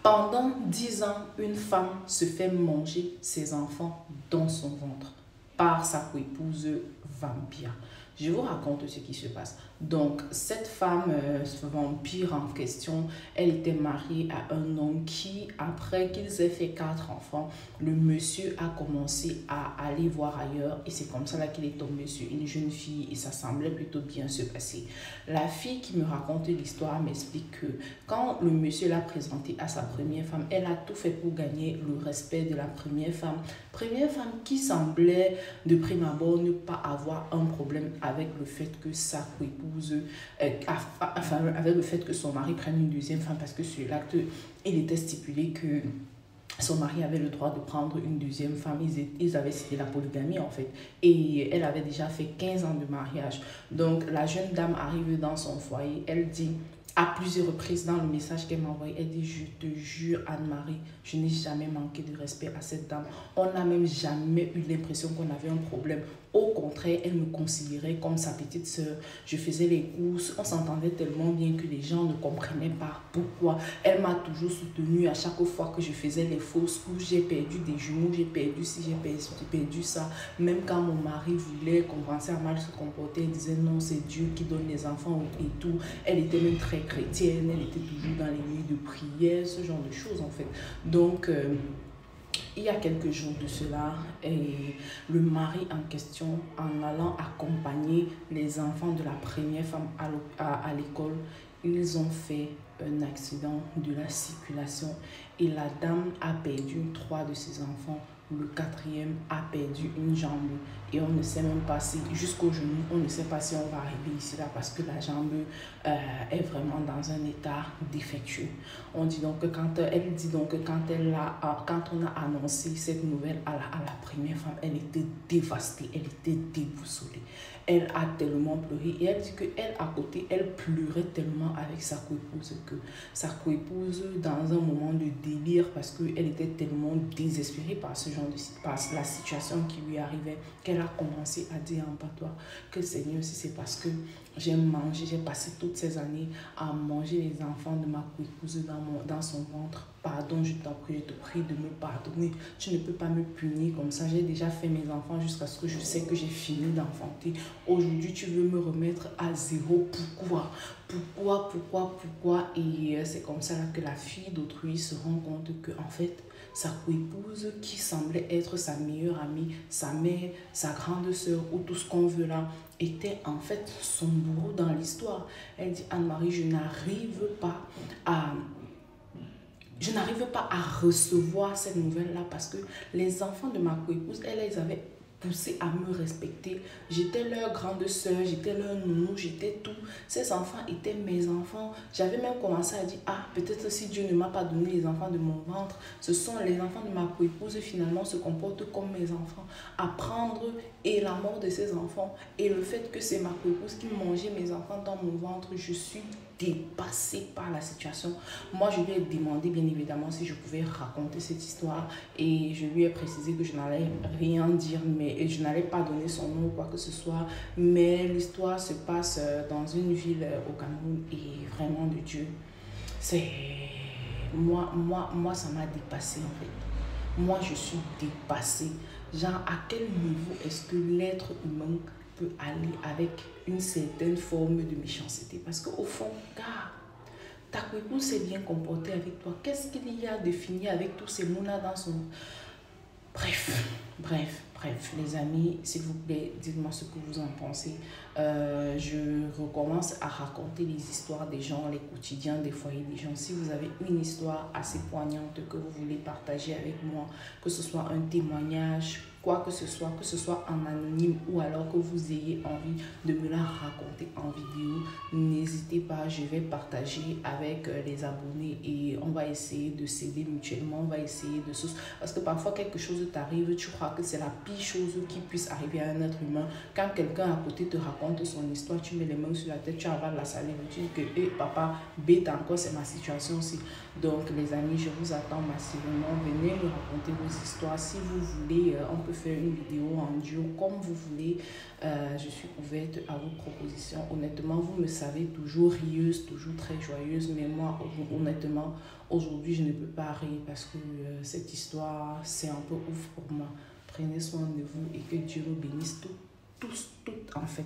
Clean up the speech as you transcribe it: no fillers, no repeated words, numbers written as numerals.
Pendant 10 ans, une femme se fait manger ses enfants dans son ventre par sa coépouse vampire. Je vous raconte ce qui se passe. Donc, cette femme vampire en question, elle était mariée à un homme qui, après qu'ils aient fait 4 enfants, le monsieur a commencé à aller voir ailleurs et c'est comme ça là qu'il est tombé sur une jeune fille et ça semblait plutôt bien se passer. La fille qui me raconte l'histoire m'explique que quand le monsieur l'a présentée à sa première femme, elle a tout fait pour gagner le respect de la première femme. Première femme qui semblait de prime abord ne pas avoir un problème avec le fait que sa coépouse, avec le fait que son mari prenne une deuxième femme, parce que sur l'acte, il était stipulé que son mari avait le droit de prendre une deuxième femme. Ils avaient cité la polygamie en fait. Et elle avait déjà fait 15 ans de mariage. Donc la jeune dame arrive dans son foyer. Elle dit à plusieurs reprises dans le message qu'elle m'a envoyé, elle dit: je te jure Anne-Marie, je n'ai jamais manqué de respect à cette dame. On n'a même jamais eu l'impression qu'on avait un problème. Au contraire, elle me considérait comme sa petite sœur. Je faisais les courses, on s'entendait tellement bien que les gens ne comprenaient pas pourquoi. Elle m'a toujours soutenue à chaque fois que je faisais les fausses courses. J'ai perdu des jumeaux, j'ai perdu ci, j'ai perdu ça. Même quand mon mari voulait commencer à mal se comporter, elle disait non, c'est Dieu qui donne les enfants et tout. Elle était même très chrétienne, elle était toujours dans les nuits de prière, ce genre de choses en fait. Donc, il y a quelques jours de cela, le mari en question, en allant accompagner les enfants de la première femme à l'école, ils ont fait un accident de la circulation et la dame a perdu 3 de ses enfants. Le 4e a perdu une jambe et on ne sait même pas si, jusqu'au genou, on ne sait pas si on va arriver ici là parce que la jambe est vraiment dans un état défectueux. On dit donc que elle dit donc que quand on a annoncé cette nouvelle à la première femme, elle était dévastée, elle était déboussolée. Elle a tellement pleuré et elle dit qu'elle à côté, elle pleurait tellement avec sa coépouse que sa coépouse, dans un moment de délire, parce qu'elle était tellement désespérée par par la situation qui lui arrivait, qu'elle a commencé à dire en patois que Seigneur, si c'est parce que j'ai passé toutes ces années à manger les enfants de ma coépouse dans son ventre. Pardon, je te prie de me pardonner. Tu ne peux pas me punir comme ça. J'ai déjà fait mes enfants jusqu'à ce que je sais que j'ai fini d'enfanter. Aujourd'hui, tu veux me remettre à zéro. Pourquoi? Et c'est comme ça que la fille d'autrui se rend compte que, en fait, sa coépouse, qui semblait être sa meilleure amie, sa mère, sa grande sœur ou tout ce qu'on veut là, était en fait son bourreau dans l'histoire. Elle dit: Anne-Marie, je n'arrive pas à recevoir cette nouvelle-là parce que les enfants de ma coépouse, elle les avait poussés à me respecter. J'étais leur grande sœur, j'étais leur nounou, j'étais tout. Ces enfants étaient mes enfants. J'avais même commencé à dire: ah, peut-être si Dieu ne m'a pas donné les enfants de mon ventre, ce sont les enfants de ma coépouse finalement se comportent comme mes enfants. Apprendre et la mort de ces enfants et le fait que c'est ma coépouse qui mangeait mes enfants dans mon ventre, je suis dépassée par la situation. Moi, je lui ai demandé bien évidemment si je pouvais raconter cette histoire et je lui ai précisé que je n'allais rien dire, mais je n'allais pas donner son nom ou quoi que ce soit, mais l'histoire se passe dans une ville au Cameroun et vraiment de Dieu, c'est... Moi, ça m'a dépassée en fait. Moi, je suis dépassée. Genre, à quel niveau est-ce que l'être humain peut aller avec une certaine forme de méchanceté? Parce qu'au fond, gars, ta coépouse s'est bien comportée avec toi. Qu'est-ce qu'il y a de fini avec tous ces mots-là dans son... Bref, les amis, s'il vous plaît, dites-moi ce que vous en pensez. Je recommence à raconter les histoires des gens, les quotidiens des foyers des gens. Si vous avez une histoire assez poignante que vous voulez partager avec moi, que ce soit un témoignage, quoi que ce soit en anonyme ou alors que vous ayez envie de me la raconter en vidéo, n'hésitez pas, je vais partager avec les abonnés et on va essayer de s'aider mutuellement, on va essayer de se... Parce que parfois quelque chose t'arrive, tu crois que c'est la pire pire chose qui puisse arriver à un être humain. Quand quelqu'un à côté te raconte son histoire, tu mets les mains sur la tête, tu avales la salive, tu dis que hey, papa, bête encore, c'est ma situation aussi. Donc les amis, je vous attends massivement. Venez me raconter vos histoires. Si vous voulez, on peut faire une vidéo en duo comme vous voulez. Je suis ouverte à vos propositions. Honnêtement, vous me savez toujours rieuse, toujours très joyeuse. Mais moi, honnêtement, aujourd'hui, je ne peux pas rire parce que cette histoire, c'est un peu ouf pour moi. Prenez soin de vous et que Dieu nous bénisse tous, toutes en fait.